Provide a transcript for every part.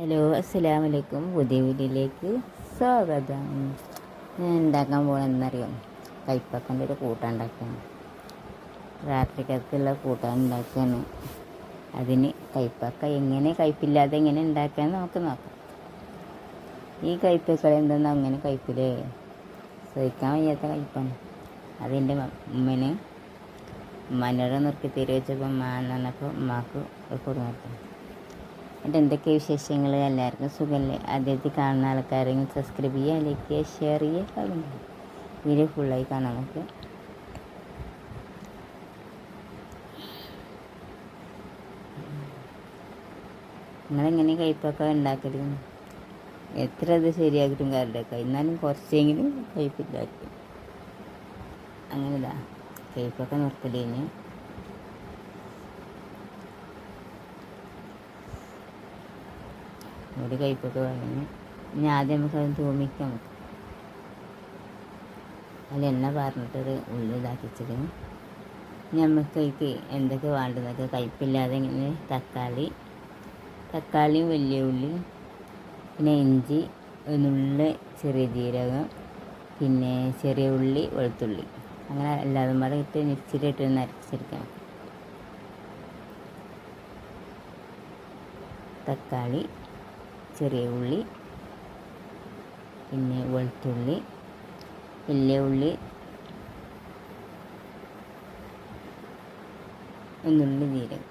Hello, അസ്സലാമു അലൈക്കും. പുതിയ വീഡിയോയിലേക്ക് സ്വാഗതം. ഞാൻ ഉണ്ടാക്കാൻ പോകണമെന്നറിയോ? കൈപ്പക്കൻ്റെ ഒരു കൂട്ടാൻ ഉണ്ടാക്കുകയാണ്. രാത്രിക്കകത്തുള്ള കൂട്ടാൻ ഉണ്ടാക്കുകയാണ്. അതിന് കൈപ്പക്ക കയ്പില്ലാതെ എങ്ങനെ ഉണ്ടാക്കാമെന്ന് നമുക്ക് നോക്കാം. ഈ കയ്പക്കൾ എന്തെന്ന് അങ്ങനെ കയ്പിലേ സഹിക്കാൻ വയ്യാത്ത കയ്പാണ്. അതെൻ്റെ ഉമ്മനോട് നിർത്തി തരി വെച്ചപ്പോൾ ഉമ്മ എന്ന് പറഞ്ഞപ്പോൾ ഉമ്മാക്ക് കൊടുത്തു. എന്നിട്ട് എന്തൊക്കെ വിശേഷങ്ങൾ? എല്ലാവർക്കും സുഖമല്ലേ? ആദ്യമായിട്ട് കാണുന്ന ആൾക്കാരെങ്കിലും സബ്സ്ക്രൈബ് ചെയ്യുക, ലൈക്ക് ചെയ്യുക, ഷെയർ ചെയ്യുക, കമൻറ്റ് ചെയ്യുക. വീഡിയോ ഫുള്ളായി കാണാം. നമുക്ക് നിങ്ങളെങ്ങനെ കയ്പൊക്കെ ഉണ്ടാക്കല്? എത്ര ഇത് ശരിയാക്കിയിട്ടും കാര്യമില്ല, എന്നാലും കുറച്ചെങ്കിലും കയ്പില്ലായിരിക്കും. അങ്ങനെ ഇതാ കയ്പൊക്കെ നിർത്തൽ കഴിഞ്ഞ് ഒരു കയ്പൊക്കെ വാങ്ങി ഇനി ആദ്യം നമുക്കത് തൂമിക്കാം. അതിൽ എണ്ണ പറഞ്ഞിട്ടൊരു ഉള്ളി ഇതാക്കിച്ചത് നമുക്കതിലേക്ക് എന്തൊക്കെ വേണ്ടതൊക്കെ കയ്പില്ലാതെ ഇങ്ങനെ തക്കാളിയും വലിയ ഉള്ളി, പിന്നെ ഇഞ്ചി, നുള്ളി ചെറിയ ജീരകം, പിന്നെ ചെറിയ ഉള്ളി, വെളുത്തുള്ളി, അങ്ങനെ എല്ലാതും കൂടെ ഇട്ട് മിക്സിയിലിട്ട് അരച്ചെടുക്കാം. തക്കാളി, ചെറിയ ഉള്ളി, പിന്നെ വെളുത്തുള്ളി, വലിയ ഉള്ളി, ഒന്നുള്ളി ജീരകം.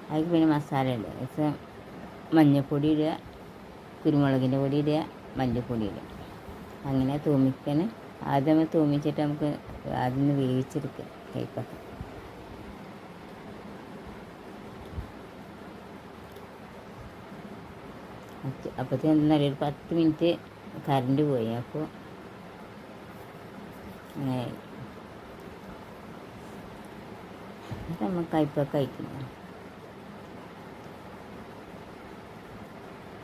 അതിൽ പിന്നെ മസാല ഇടുക. മഞ്ഞൾപ്പൊടി ഇടുക, കുരുമുളകിൻ്റെ പൊടി ഇടുക, മല്ലിപ്പൊടി ഇടുക. അങ്ങനെ തൂമിക്കാൻ ആദ്യം തൂമിച്ചിട്ട് നമുക്ക് ആദ്യം വേവിച്ചെടുക്കുക കയ്പക്ക. അപ്പോഴത്തേക്ക് എന്താ ഒരു 10 മിനിറ്റ് കറണ്ട് പോയി. അപ്പോൾ അങ്ങനെ നമ്മൾ കയ്പൊക്കെ കഴിക്കുന്നത്.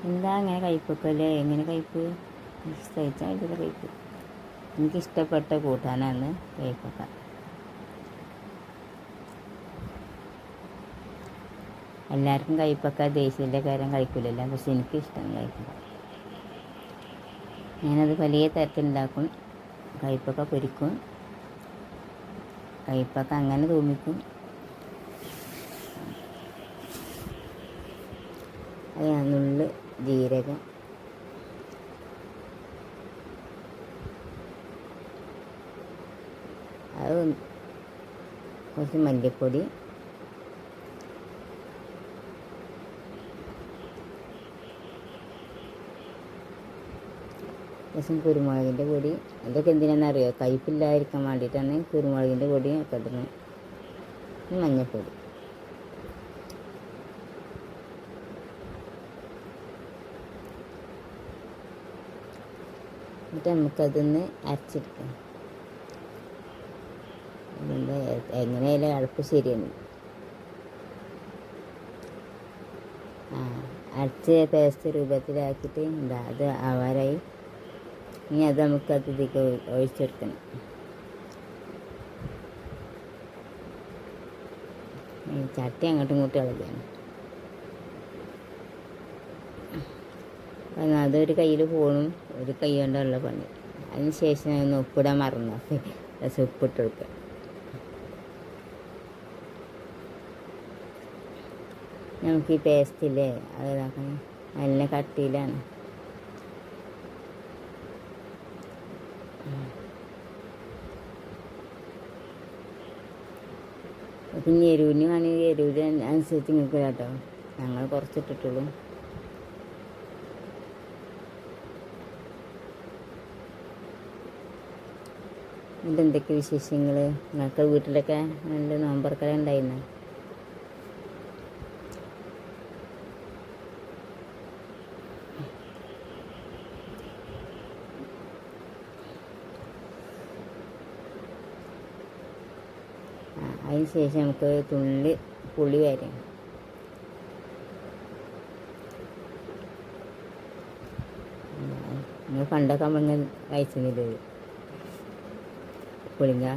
എന്താ അങ്ങനെ കയ്പൊക്കെ അല്ലേ? എങ്ങനെ കയ്പ് സഹിച്ചാൽ ഇതിൻ്റെ കയ്പ്. എനിക്കിഷ്ടപ്പെട്ട കൂട്ടാനാണ് കയ്പൊക്ക. എല്ലാവർക്കും കയ്പൊക്ക ദേശീയൻ്റെ കാര്യം കഴിക്കില്ലല്ലോ, പക്ഷെ എനിക്കിഷ്ടമാണ് കയ്പൊക്ക. ഞാനത് പല തരത്തിലുണ്ടാക്കും. കയ്പൊക്ക പൊരിക്കും, കയ്പൊക്ക അങ്ങനെ തൂമിക്കും. അത് നുള്ളി ജീരകം, അത് കുറച്ച് മല്ലിപ്പൊടി, രസം കുരുമുളകിൻ്റെ പൊടി. അതൊക്കെ എന്തിനാണെന്നറിയോ? കയ്പില്ലാതിരിക്കാൻ വേണ്ടിയിട്ടാണ് കുരുമുളകിൻ്റെ പൊടി ഒക്കെ ഇടുന്നത്. മഞ്ഞൾപ്പൊടി. എന്നിട്ട് നമുക്കതൊന്ന് അരച്ചെടുക്കാം. എന്താ എങ്ങനെയായാലും അടുപ്പ് ശരിയാണ്. അരച്ച് പേസ്റ്റ് രൂപത്തിലാക്കിയിട്ട് എന്താ അത് ആവാറായി. ഇനി അത് നമുക്കത് ഇതിലേക്ക് ഒഴിച്ചെടുക്കണം. ചട്ടി അങ്ങോട്ടും ഇങ്ങോട്ടും ഇളകാണ്. കാരണം അതൊരു കയ്യിൽ പോകണം, ഒരു കൈ കൊണ്ടുള്ള പണി. അതിന് ശേഷം ഒന്ന് ഉപ്പിടാൻ മറന്നു. രസം ഉപ്പിട്ട് കൊടുക്കുക. നമുക്ക് ഈ പേസ്റ്റില്ലേ അത് ഇതാക്കണം. നല്ല കട്ടിയിലാണ്. പിന്നെ എരിവിന് വേണമെങ്കിൽ എരിവിന് അനുസരിച്ച് നിങ്ങൾക്ക് കേട്ടോ. ഞങ്ങൾ കുറച്ചിട്ടിട്ടുള്ളൂ. എന്നിട്ട് എന്തൊക്കെ വിശേഷങ്ങൾ? നിങ്ങൾക്ക് വീട്ടിലൊക്കെ നല്ല നോമ്പറക്കല ഉണ്ടായിരുന്നു? അതിന് ശേഷം നമുക്ക് തുള്ളി പുളി വരും. നിങ്ങൾ പണ്ടൊക്കെ നമ്മളിങ്ങനെ കഴിച്ചിരുന്നില്ല പുളിങ്ങ.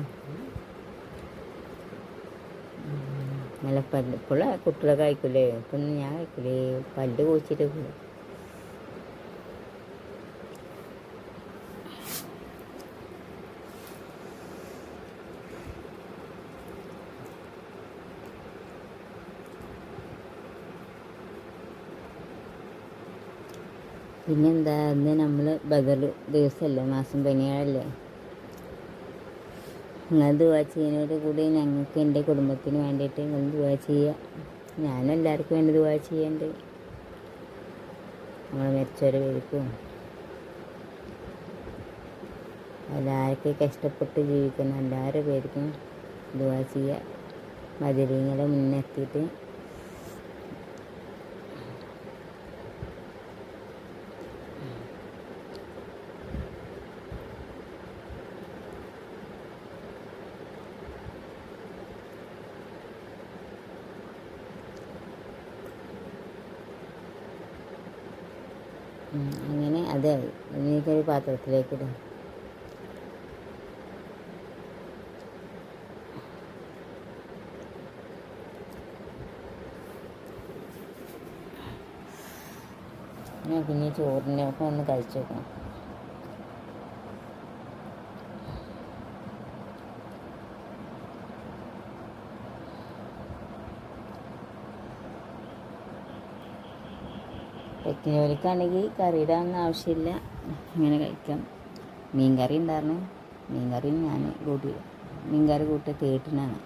നല്ല പല്ല് ഇപ്പോഴും കുട്ടികളൊക്കെ കഴിക്കൂലേ? ഇപ്പം ഞാൻ കഴിക്കൂലേ? പല്ല് കുഴിച്ചിട്ട് പിന്നെന്താ, ഇന്ന് നമ്മൾ ബദർ ദിവസമല്ലേ, മാസം 17 നിങ്ങൾ ദുആ ചെയ്യുന്നതോട് കൂടി ഞങ്ങൾക്ക് എൻ്റെ കുടുംബത്തിന് വേണ്ടിയിട്ട് നിങ്ങൾ ദുആ ചെയ്യുക. ഞാനും എല്ലാവർക്കും വേണ്ടി ദുആ ചെയ്യേണ്ടത്, നമ്മൾ മരിച്ചവരെ പേർക്കും എല്ലാവർക്കും കഷ്ടപ്പെട്ട് ജീവിക്കുന്ന എല്ലാവരുടെ പേർക്കും ദുആ ചെയ്യുക. ബദരീങ്ങളെ മുന്നെത്തിയിട്ട് അങ്ങനെ അതെ, എനിക്കൊരു പാത്രത്തിലേക്ക് ഇടും. ഞാൻ പിന്നെ ചോറിൻ്റെ ഒക്കെ ഒന്ന് കഴിച്ചു നോക്കണം. വെക്കുന്നവർക്കാണെങ്കിൽ കറിയുടെ ഒന്നും ആവശ്യമില്ല, ഇങ്ങനെ കഴിക്കാം. മീൻ കറി ഉണ്ടായിരുന്നു, മീൻ കറി ഞാൻ മീൻ കറി കൂട്ടി കേട്ടിനാണ്.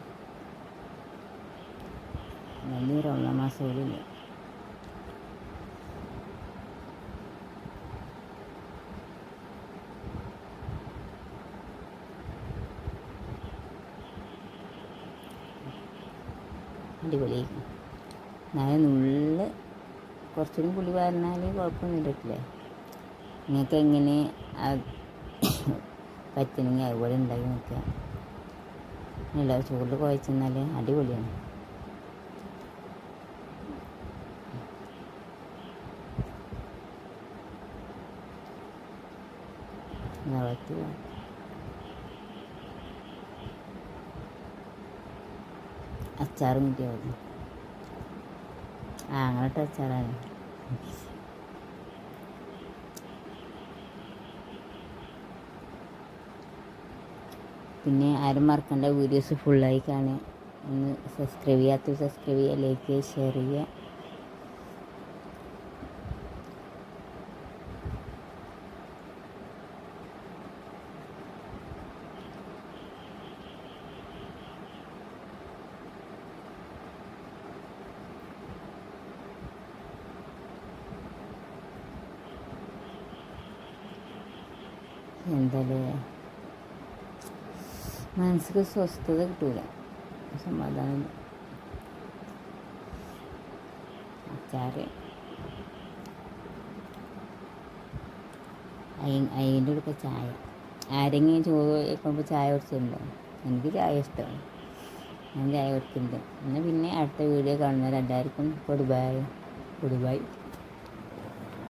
വലിയ റമളാൻ മാസം കൂടിയില്ല. അടിപൊളി. ഞാൻ നുള്ളിൽ കുറച്ചുകൂടി പുളി പറഞ്ഞാൽ കുഴപ്പമൊന്നും ഇട്ടില്ലേ. നിങ്ങൾക്ക് എങ്ങനെ പറ്റണമെങ്കിൽ അതുപോലെ ഉണ്ടാക്കി നോക്കുക. അല്ല, ചൂടിൽ കുഴച്ചെന്നാൽ അടിപൊളിയാണ്. അച്ചാറും കിട്ടിയാൽ മതി. അങ്ങോട്ട് അച്ചാറാണ്. പിന്നെ ആരും മറക്കണ്ട, വീഡിയോസ് ഫുള്ളായി കാണുക. ഒന്ന് സബ്സ്ക്രൈബ് ചെയ്യുക, ലൈക്ക് ചെയ്യുക, ഷെയർ ചെയ്യുക. എന്തായാലും മനസ്സിക്ക് സ്വസ്ഥത കിട്ടൂല, സമാധാനം. അച്ചാറ് അതിൻ്റെ കൂടെ ചായ. ആരെങ്കിലും ചോറ് വെക്കുമ്പോൾ ചായ കുടിച്ചിട്ടുണ്ടോ? എനിക്ക് ചായ ഇഷ്ടമാണ്, ഞാൻ ചായ കുടിക്കുന്നുണ്ട്. എന്നാൽ പിന്നെ അടുത്ത വീഡിയോ കാണുന്നവരെല്ലാവർക്കും ഗുഡ് ബൈ.